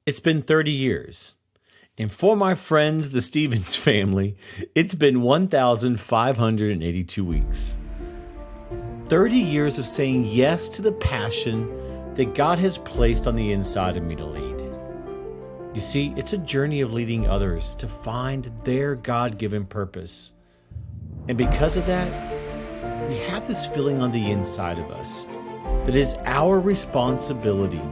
It's been 30 years. And for my friends, the Stevens family, it's been 1,582 weeks. 30 years of saying yes to the passion that God has placed on the inside of me to lead. You see, it's a journey of leading others to find their God-given purpose. And because of that, we have this feeling on the inside of us that it's our responsibility,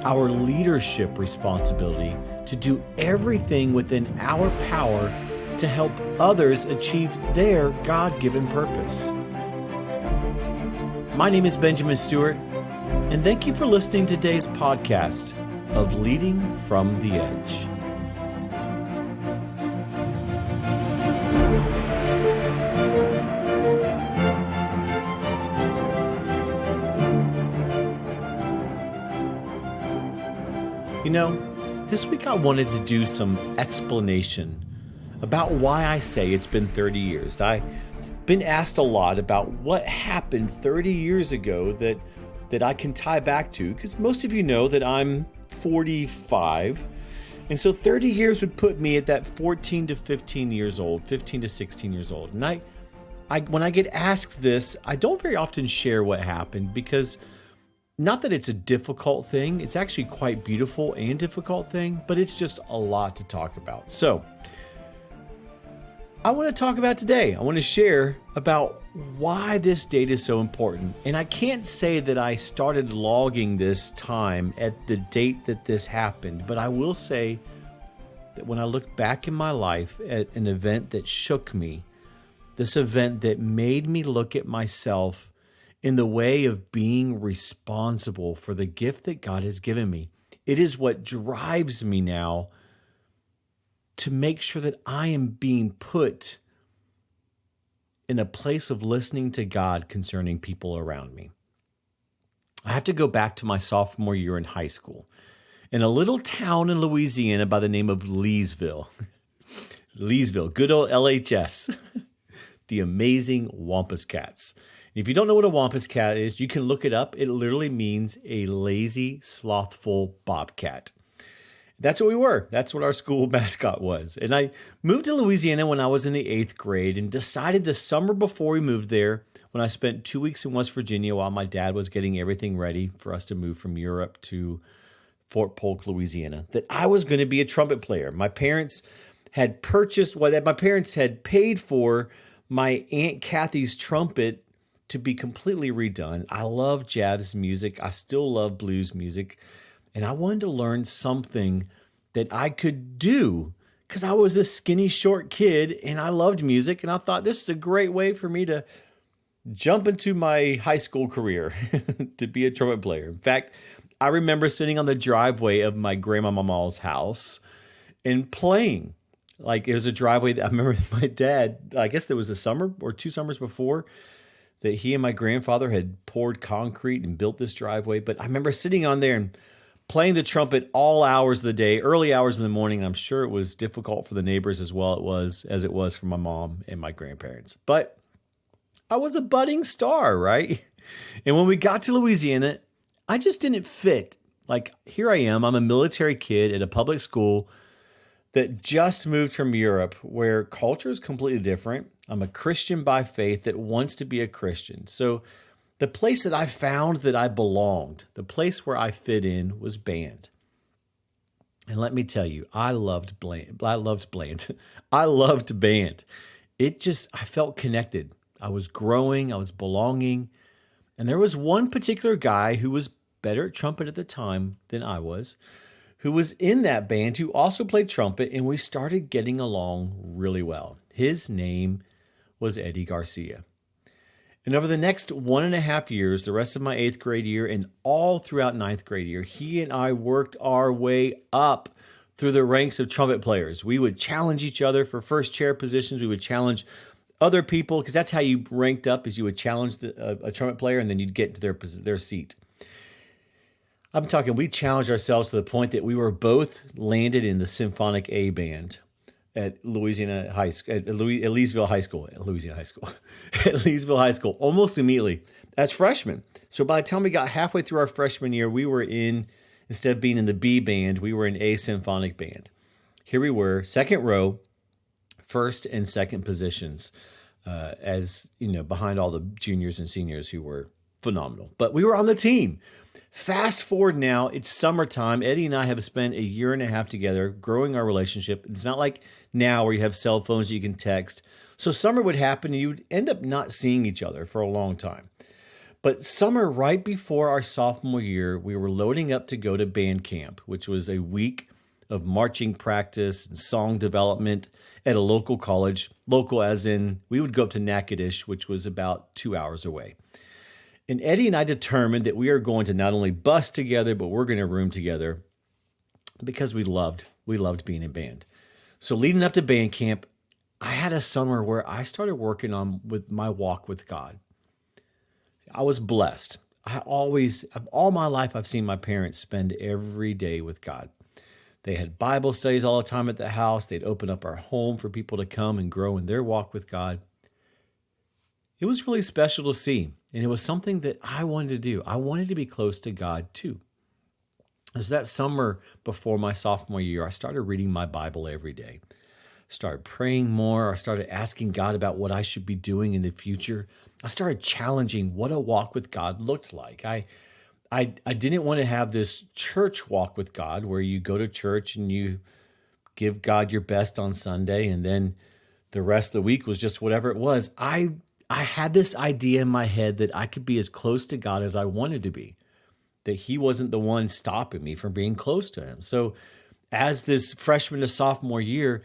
our leadership responsibility, to do everything within our power to help others achieve their God-given purpose. My name is Benjamin Stewart, and thank you for listening to today's podcast of Leading from the Edge. You know, this week I wanted to do some explanation about why I say it's been 30 years. I've been asked a lot about what happened 30 years ago that I can tie back to, because most of you know that I'm 45. And so 30 years would put me at that 14 to 15 years old, 15 to 16 years old. And I when I get asked this, I don't very often share what happened, because not that it's a difficult thing, it's actually quite beautiful and difficult thing, but it's just a lot to talk about. So I want to talk about today. I want to share about why this date is so important. And I can't say that I started logging this time at the date that this happened, but I will say that when I look back in my life at an event that shook me, this event that made me look at myself in the way of being responsible for the gift that God has given me, it is what drives me now to make sure that I am being put in a place of listening to God concerning people around me. I have to go back to my sophomore year in high school in a little town in Louisiana by the name of Leesville. Leesville, good old LHS, the amazing Wampus Cats. If you don't know what a Wampus Cat is, you can look it up. It literally means a lazy, slothful bobcat. That's what we were. That's what our school mascot was. And I moved to Louisiana when I was in the 8th grade and decided the summer before we moved there, when I spent 2 weeks in West Virginia while my dad was getting everything ready for us to move from Europe to Fort Polk, Louisiana, that I was going to be a trumpet player. My parents had paid for my Aunt Kathy's trumpet to be completely redone. I love jazz music. I still love blues music. And I wanted to learn something that I could do because I was this skinny, short kid and I loved music. And I thought this is a great way for me to jump into my high school career to be a trumpet player. In fact, I remember sitting on the driveway of my grandmama's house and playing. Like, it was a driveway that I remember my dad, I guess there was a summer or 2 summers before, that he and my grandfather had poured concrete and built this driveway. But I remember sitting on there and playing the trumpet all hours of the day, early hours in the morning. I'm sure it was difficult for the neighbors as it was for my mom and my grandparents. But I was a budding star, right? And when we got to Louisiana, I just didn't fit. Like, here I am, I'm a military kid at a public school that just moved from Europe, where culture is completely different. I'm a Christian by faith that wants to be a Christian. So the place that I found that I belonged, the place where I fit in, was band. And let me tell you, I loved band. I loved band. I felt connected. I was growing, I was belonging. And there was one particular guy who was better at trumpet at the time than I was, who was in that band, who also played trumpet, and we started getting along really well. His name was Eddie Garcia. And over the next 1.5 years, the rest of my 8th grade year and all throughout 9th grade year, he and I worked our way up through the ranks of trumpet players. We would challenge each other for first chair positions. We would challenge other people, because that's how you ranked up, is you would challenge a trumpet player and then you'd get to their seat. I'm talking, we challenged ourselves to the point that we were both landed in the Symphonic A band at Louisiana High School, at Leesville High School, at Leesville High School, almost immediately as freshmen. So by the time we got halfway through our freshman year, we were in Instead of being in the B band, we were in A symphonic band. Here we were, second row, first and second positions, as you know, behind all the juniors and seniors who were phenomenal. But we were on the team. Fast forward now, it's summertime. Eddie and I have spent a year and a half together growing our relationship. It's not like now where you have cell phones you can text. So summer would happen and you would end up not seeing each other for a long time. But summer right before our sophomore year, we were loading up to go to band camp, which was a week of marching practice and song development at a local college. Local as in, we would go up to Natchitoches, which was about 2 hours away. And Eddie and I determined that we are going to not only bus together, but we're going to room together because we loved being in band. So leading up to band camp, I had a summer where I started working on with my walk with God. I was blessed. All my life, I've seen my parents spend every day with God. They had Bible studies all the time at the house. They'd open up our home for people to come and grow in their walk with God. It was really special to see. And it was something that I wanted to do. I wanted to be close to God too. So that summer before my sophomore year, I started reading my Bible every day. Started praying more. I started asking God about what I should be doing in the future. I started challenging what a walk with God looked like. I didn't want to have this church walk with God where you go to church and you give God your best on Sunday and then the rest of the week was just whatever it was. I had this idea in my head that I could be as close to God as I wanted to be, that he wasn't the one stopping me from being close to him. So as this freshman to sophomore year,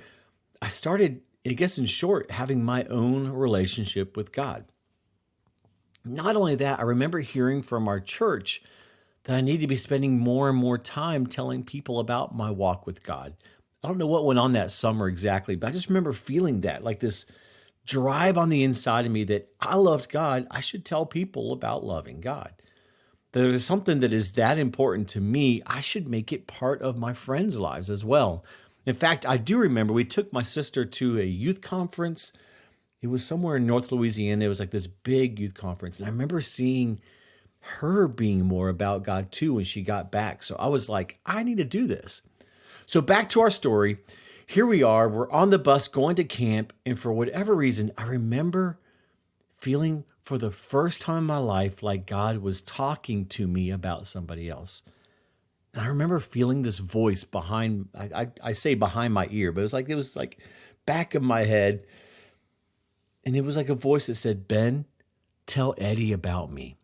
I started, I guess in short, having my own relationship with God. Not only that, I remember hearing from our church that I need to be spending more and more time telling people about my walk with God. I don't know what went on that summer exactly, but I just remember feeling that, like this drive on the inside of me that I loved God. I should tell people about loving God. That there's something that is that important to me. I should make it part of my friends' lives as well. In fact, I do remember we took my sister to a youth conference. It was somewhere in North Louisiana. It was like this big youth conference. And I remember seeing her being more about God too when she got back. So I was like, I need to do this. So back to our story. Here we are. We're on the bus going to camp. And for whatever reason, I remember feeling for the first time in my life like God was talking to me about somebody else. And I remember feeling this voice behind, I say behind my ear, but it was like back of my head. And it was like a voice that said, Ben, tell Eddie about me.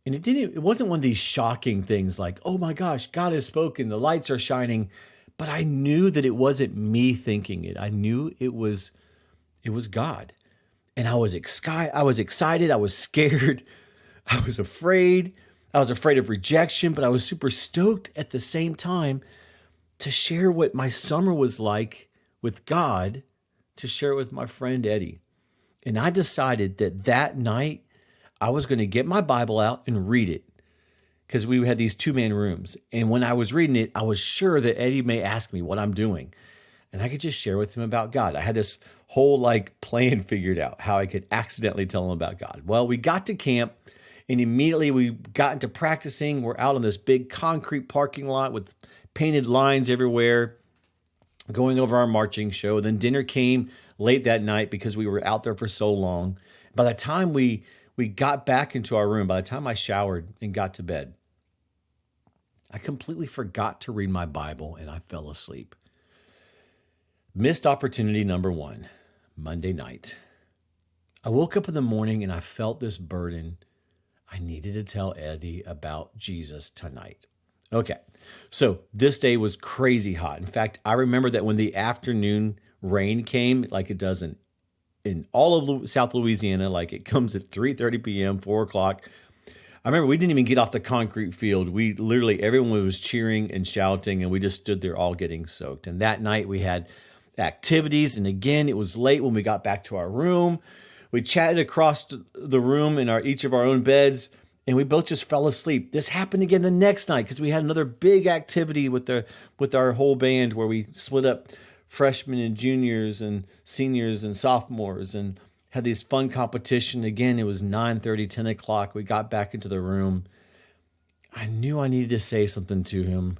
And it wasn't one of these shocking things like, oh my gosh, God has spoken, the lights are shining. But I knew that it wasn't me thinking it. I knew it was God. And I was excited, I was scared, I was afraid. I was afraid of rejection, but I was super stoked at the same time to share what my summer was like with God, to share it with my friend Eddie. And I decided that night I was going to get my Bible out and read it because we had these two-man rooms. And when I was reading it, I was sure that Eddie may ask me what I'm doing. And I could just share with him about God. I had this whole plan figured out how I could accidentally tell him about God. Well, we got to camp and immediately we got into practicing. We're out on this big concrete parking lot with painted lines everywhere, going over our marching show. Then dinner came late that night because we were out there for so long. By the time we got back into our room, by the time I showered and got to bed, I completely forgot to read my Bible and I fell asleep. Missed opportunity number 1, Monday night. I woke up in the morning and I felt this burden. I needed to tell Eddie about Jesus tonight. Okay, so this day was crazy hot. In fact, I remember that when the afternoon rain came, like it does in all of South Louisiana, like it comes at 3:30 p.m., 4 o'clock. I remember we didn't even get off the concrete field. We literally, everyone was cheering and shouting, and we just stood there all getting soaked. And that night we had activities, and again, it was late when we got back to our room. We chatted across the room in each of our own beds, and we both just fell asleep. This happened again the next night because we had another big activity with our whole band where we split up freshmen and juniors and seniors and sophomores and had these fun competition. Again, it was 9:30, 10 o'clock. We got back into the room. I knew I needed to say something to him,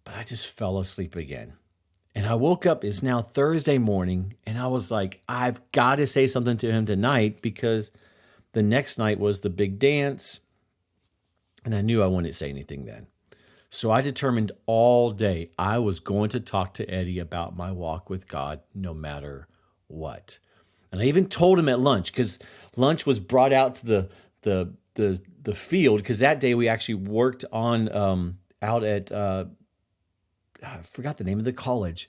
but I just fell asleep again. And I woke up, it's now Thursday morning, and I was like, I've got to say something to him tonight because the next night was the big dance, and I knew I wouldn't say anything then. So I determined all day I was going to talk to Eddie about my walk with God no matter what. And I even told him at lunch, because lunch was brought out to the field, because that day we actually worked on out at I forgot the name of the college.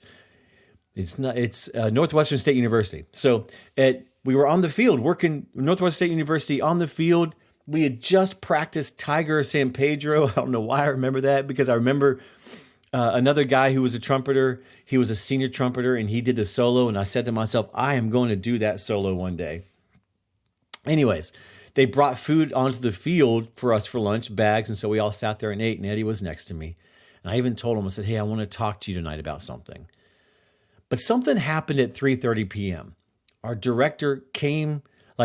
It's Northwestern State University. So we were on the field working Northwestern State University on the field. We had just practiced Tiger San Pedro. I don't know why I remember that, because I remember another guy who was a trumpeter. He was a senior trumpeter, and he did the solo. And I said to myself, I am going to do that solo one day. Anyways, they brought food onto the field for us for lunch, bags. And so we all sat there and ate, and Eddie was next to me. And I even told him, I said, hey, I want to talk to you tonight about something. But something happened at 3:30 p.m. Our director came,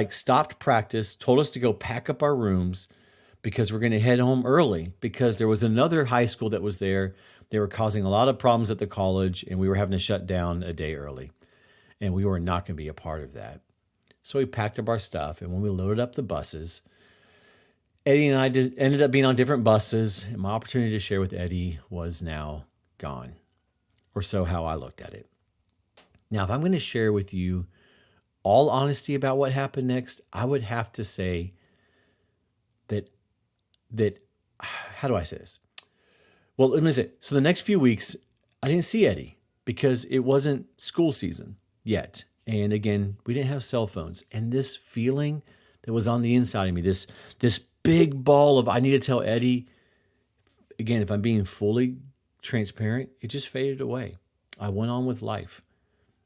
stopped practice, told us to go pack up our rooms because we're going to head home early, because there was another high school that was there. They were causing a lot of problems at the college, and we were having to shut down a day early. And we were not going to be a part of that. So we packed up our stuff, and when we loaded up the buses, Eddie and I ended up being on different buses, and my opportunity to share with Eddie was now gone, or so how I looked at it. Now, if I'm going to share with you all honesty about what happened next, I would have to say that how do I say this? Well, let me say, so the next few weeks, I didn't see Eddie because it wasn't school season yet. And again, we didn't have cell phones. And this feeling that was on the inside of me, this big ball of I need to tell Eddie, again, if I'm being fully transparent, it just faded away. I went on with life.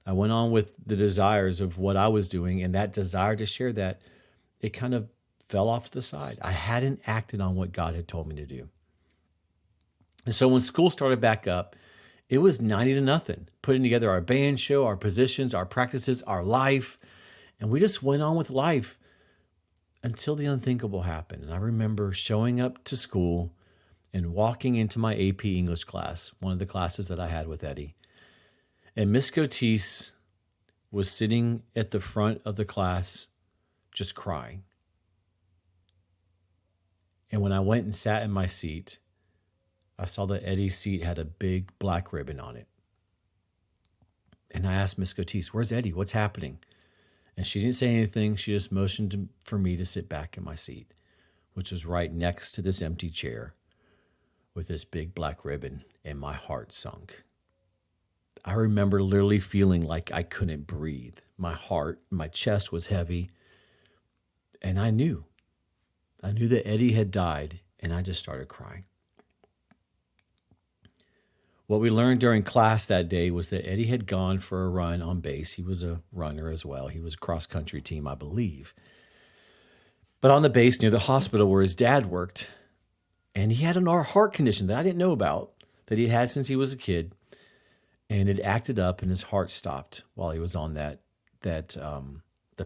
I went on with the desires of what I was doing, and that desire to share that, it kind of fell off to the side. I hadn't acted on what God had told me to do. And so when school started back up, it was 90-0, putting together our band show, our positions, our practices, our life, and we just went on with life until the unthinkable happened. And I remember showing up to school and walking into my AP English class, one of the classes that I had with Eddie. And Miss Cotis was sitting at the front of the class just crying. And when I went and sat in my seat, I saw that Eddie's seat had a big black ribbon on it. And I asked Miss Cotis, where's Eddie? What's happening? And she didn't say anything. She just motioned for me to sit back in my seat, which was right next to this empty chair with this big black ribbon, and my heart sunk. I remember literally feeling like I couldn't breathe. My chest was heavy. And I knew that Eddie had died, and I just started crying. What we learned during class that day was that Eddie had gone for a run on base. He was a runner as well. He was a cross-country team, I believe. But on the base near the hospital where his dad worked, and he had a heart condition that I didn't know about, that he had since he was a kid. And it acted up, and his heart stopped while he was on the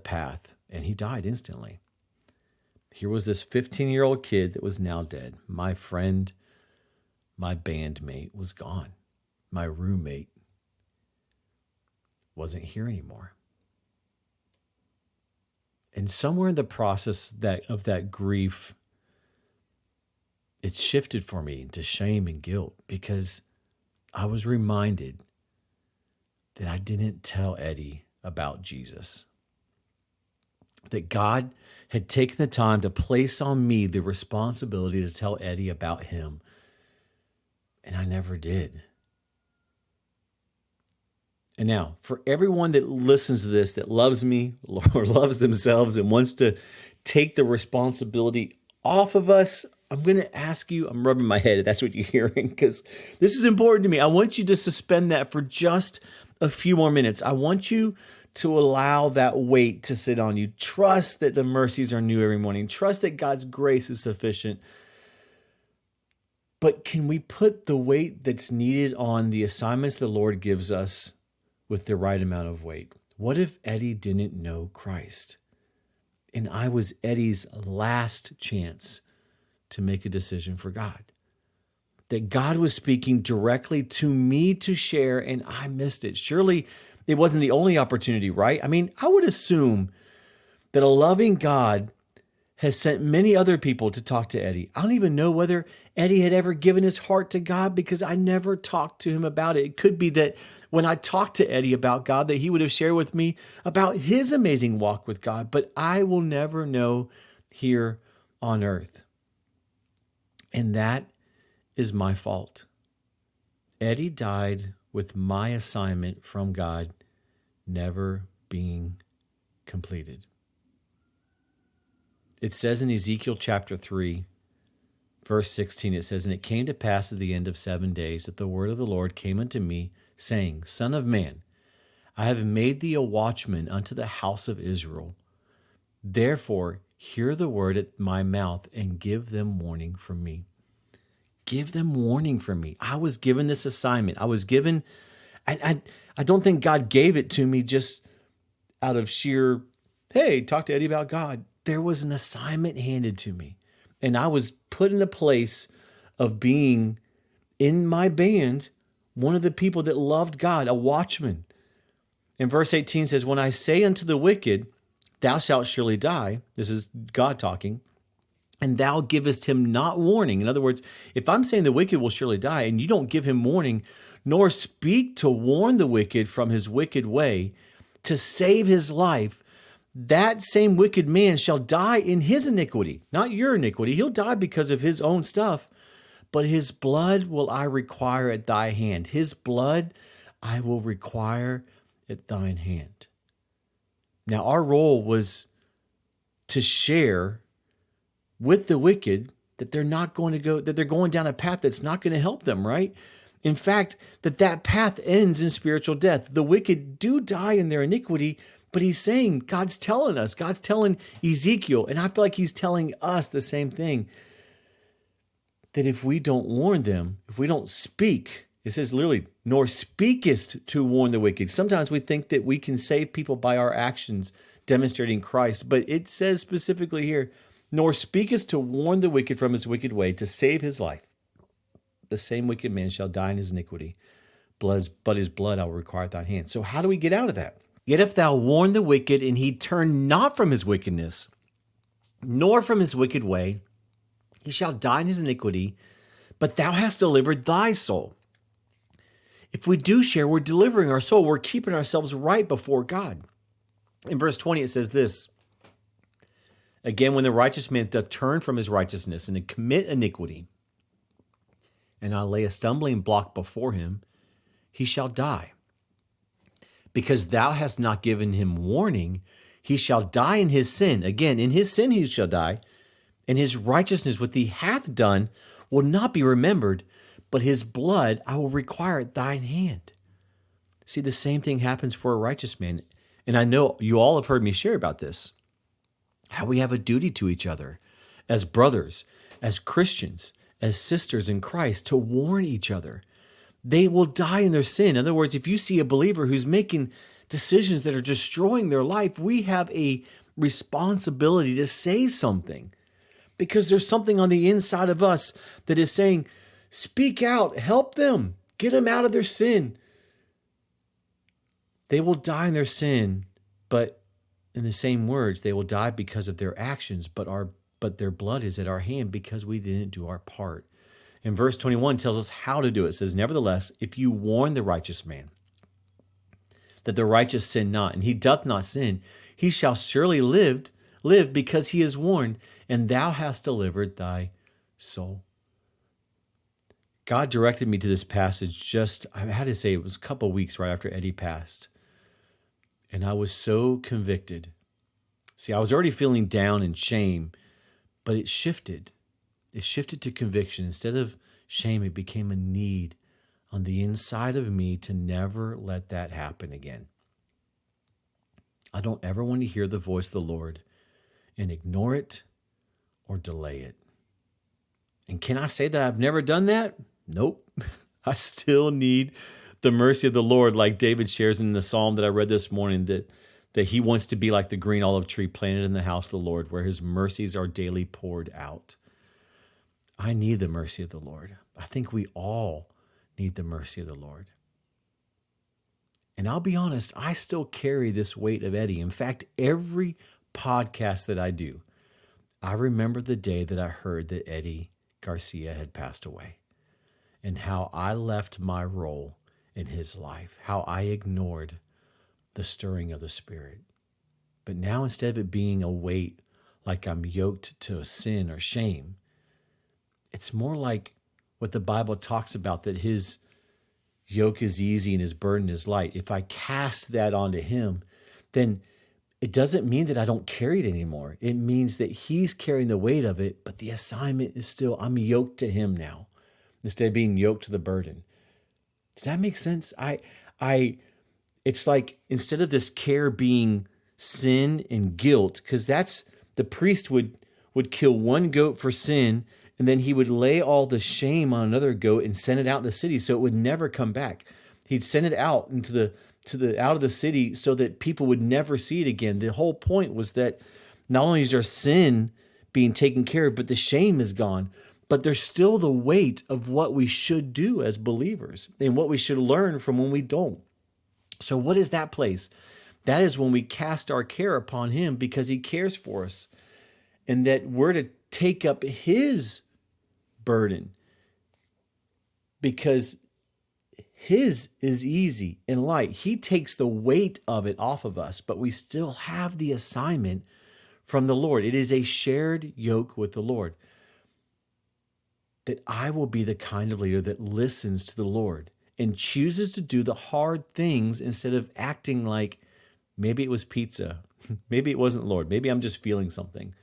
path, and he died instantly. Here was this 15-year-old kid that was now dead. My friend, my bandmate was gone. My roommate wasn't here anymore. And somewhere in the process of that grief, it shifted for me into shame and guilt, because I was reminded that I didn't tell Eddie about Jesus. That God had taken the time to place on me the responsibility to tell Eddie about him. And I never did. And now, for everyone that listens to this, that loves me or loves themselves and wants to take the responsibility off of us, I'm going to ask you, I'm rubbing my head if that's what you're hearing, because this is important to me. I want you to suspend that for just a few more minutes. I want you to allow that weight to sit on you. Trust that the mercies are new every morning. Trust that God's grace is sufficient. But can we put the weight that's needed on the assignments the Lord gives us with the right amount of weight? What if Eddie didn't know Christ? And I was Eddie's last chance to make a decision for God. That God was speaking directly to me to share, and I missed it. Surely it wasn't the only opportunity, right? I mean, I would assume that a loving God has sent many other people to talk to Eddie. I don't even know whether Eddie had ever given his heart to God because I never talked to him about it. It could be that when I talked to Eddie about God, that he would have shared with me about his amazing walk with God, but I will never know here on earth. And that is my fault. Eddie died with my assignment from God never being completed. It says in Ezekiel chapter 3, verse 16, it says, "And it came to pass at the end of 7 days that the word of the Lord came unto me, saying, Son of man, I have made thee a watchman unto the house of Israel. Therefore, hear the word at my mouth and give them warning from me." Give them warning from me. I was given this assignment. I was given, I don't think God gave it to me just out of sheer, hey, talk to Eddie about God. There was an assignment handed to me. And I was put in a place of being in my band, one of the people that loved God, a watchman. And verse 18 says, "When I say unto the wicked, thou shalt surely die," this is God talking, "and thou givest him not warning." In other words, if I'm saying the wicked will surely die and you don't give him warning, nor speak to warn the wicked from his wicked way to save his life, that same wicked man shall die in his iniquity, not your iniquity. He'll die because of his own stuff, but his blood will I require at thy hand. His blood I will require at thine hand. Now, our role was to share with the wicked that they're not going to go, that they're going down a path that's not going to help them, right? In fact, that path ends in spiritual death. The wicked do die in their iniquity, but he's saying, God's telling us, God's telling Ezekiel, and I feel like he's telling us the same thing, that if we don't warn them, if we don't speak, it says literally, nor speakest to warn the wicked. Sometimes we think that we can save people by our actions demonstrating Christ, but it says specifically here, nor speakest to warn the wicked from his wicked way to save his life. The same wicked man shall die in his iniquity, but his blood I will require at thine hand. So how do we get out of that? Yet if thou warn the wicked, and he turn not from his wickedness, nor from his wicked way, he shall die in his iniquity, but thou hast delivered thy soul. If we do share, we're delivering our soul. We're keeping ourselves right before God. In verse 20, it says this, "Again, when the righteous man doth turn from his righteousness and commit iniquity, and I lay a stumbling block before him, he shall die. Because thou hast not given him warning, he shall die in his sin." Again, in his sin he shall die, "and his righteousness which he hath done will not be remembered, but his blood I will require at thine hand." See, the same thing happens for a righteous man. And I know you all have heard me share about this, how we have a duty to each other as brothers, as Christians, as sisters in Christ, to warn each other. They will die in their sin. In other words, if you see a believer who's making decisions that are destroying their life, we have a responsibility to say something, because there's something on the inside of us that is saying, speak out, help them, get them out of their sin. They will die in their sin, but in the same words, they will die because of their actions, but their blood is at our hand because we didn't do our part. And verse 21 tells us how to do it. It says, "Nevertheless, if you warn the righteous man that the righteous sin not, and he doth not sin, he shall surely live because he is warned, and thou hast delivered thy soul." God directed me to this passage I had to say, it was a couple of weeks right after Eddie passed. And I was so convicted. See, I was already feeling down and shame, but it shifted. It shifted to conviction. Instead of shame, it became a need on the inside of me to never let that happen again. I don't ever want to hear the voice of the Lord and ignore it or delay it. And can I say that I've never done that? Nope. I still need the mercy of the Lord, like David shares in the psalm that I read this morning, that he wants to be like the green olive tree planted in the house of the Lord, where his mercies are daily poured out. I need the mercy of the Lord. I think we all need the mercy of the Lord. And I'll be honest, I still carry this weight of Eddie. In fact, every podcast that I do, I remember the day that I heard that Eddie Garcia had passed away and how I left my role in his life, how I ignored the stirring of the Spirit. But now, instead of it being a weight like I'm yoked to a sin or shame, it's more like what the Bible talks about, that his yoke is easy and his burden is light. If I cast that onto him, then it doesn't mean that I don't carry it anymore. It means that he's carrying the weight of it, but the assignment is still, I'm yoked to him now, instead of being yoked to the burden. Does that make sense? It's like, instead of this care being sin and guilt, because that's, the priest would kill one goat for sin, and then he would lay all the shame on another goat and send it out in the city so it would never come back. He'd send it out out of the city so that people would never see it again. The whole point was that not only is our sin being taken care of, but the shame is gone. But there's still the weight of what we should do as believers and what we should learn from when we don't. So what is that place? That is when we cast our care upon him, because he cares for us, and that we're to take up his burden, because his is easy and light. He takes the weight of it off of us, but we still have the assignment from the Lord. It is a shared yoke with the Lord. That I will be the kind of leader that listens to the Lord and chooses to do the hard things instead of acting like maybe it was pizza. Maybe it wasn't Lord. Maybe I'm just feeling something.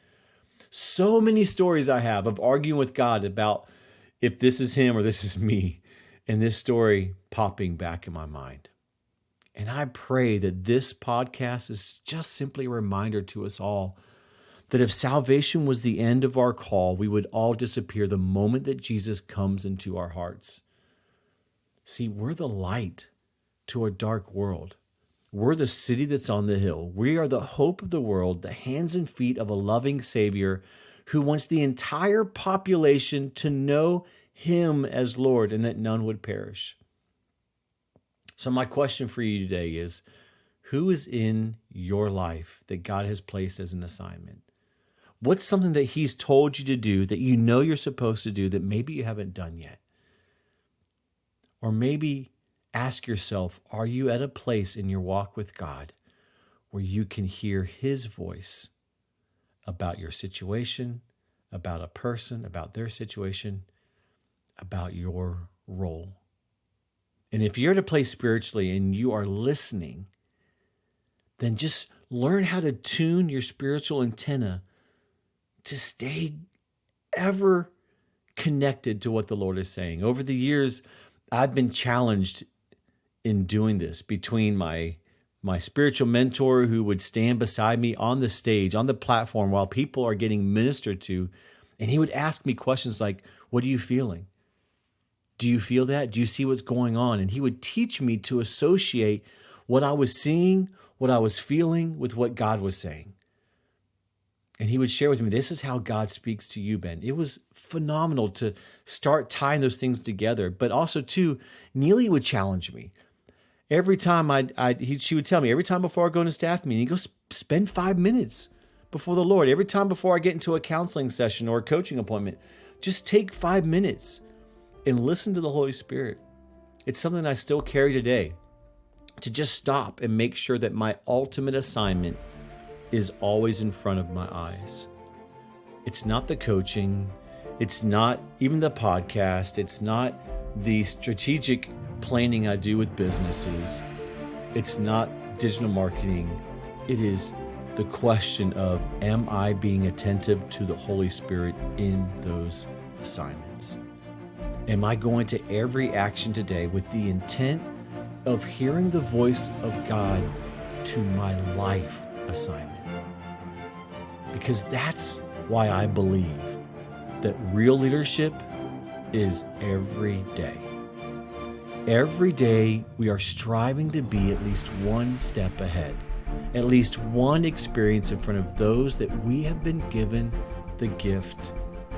So many stories I have of arguing with God about if this is him or this is me, and this story popping back in my mind. And I pray that this podcast is just simply a reminder to us all that if salvation was the end of our call, we would all disappear the moment that Jesus comes into our hearts. See, we're the light to a dark world. We're the city that's on the hill. We are the hope of the world, the hands and feet of a loving Savior who wants the entire population to know him as Lord and that none would perish. So my question for you today is, who is in your life that God has placed as an assignment? What's something that he's told you to do that you know you're supposed to do that maybe you haven't done yet? Or maybe ask yourself, are you at a place in your walk with God where you can hear his voice about your situation, about a person, about their situation, about your role? And if you're at a place spiritually and you are listening, then just learn how to tune your spiritual antenna to stay ever connected to what the Lord is saying. Over the years, I've been challenged in doing this between my spiritual mentor who would stand beside me on the stage, on the platform while people are getting ministered to. And he would ask me questions like, what are you feeling? Do you feel that? Do you see what's going on? And he would teach me to associate what I was seeing, what I was feeling with what God was saying. And he would share with me, this is how God speaks to you, Ben. It was phenomenal to start tying those things together. But also, too, Neely would challenge me. Every time she would tell me, every time before I go into staff meeting, go spend 5 minutes before the Lord. Every time before I get into a counseling session or a coaching appointment, just take 5 minutes and listen to the Holy Spirit. It's something I still carry today, to just stop and make sure that my ultimate assignment is always in front of my eyes. It's not the coaching. It's not even the podcast. It's not the strategic planning I do with businesses. It's not digital marketing. It is the question of, am I being attentive to the Holy Spirit in those assignments? Am I going to every action today with the intent of hearing the voice of God to my life assignment? Because that's why I believe that real leadership is every day. Every day we are striving to be at least one step ahead, at least one experience in front of those that we have been given the gift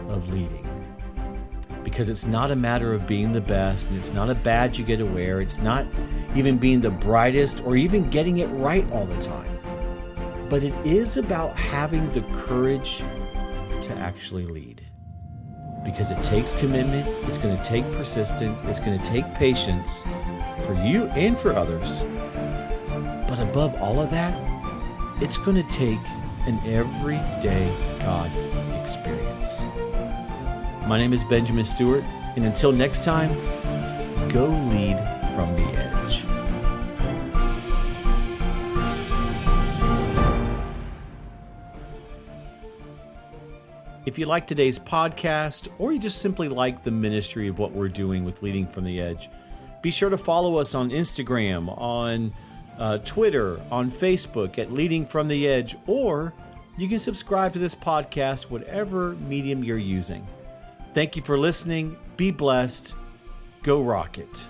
of leading. because it's not a matter of being the best, and it's not a badge you get to wear. It's not even being the brightest or even getting it right all the time. But it is about having the courage to actually lead. Because it takes commitment, it's going to take persistence, it's going to take patience for you and for others. But above all of that, it's going to take an everyday God experience. My name is Benjamin Stewart, and until next time, go lead from the edge. If you like today's podcast, or you just simply like the ministry of what we're doing with Leading from the Edge, be sure to follow us on Instagram, on Twitter, on Facebook at Leading from the Edge, or you can subscribe to this podcast, whatever medium you're using. Thank you for listening. Be blessed. Go Rocket.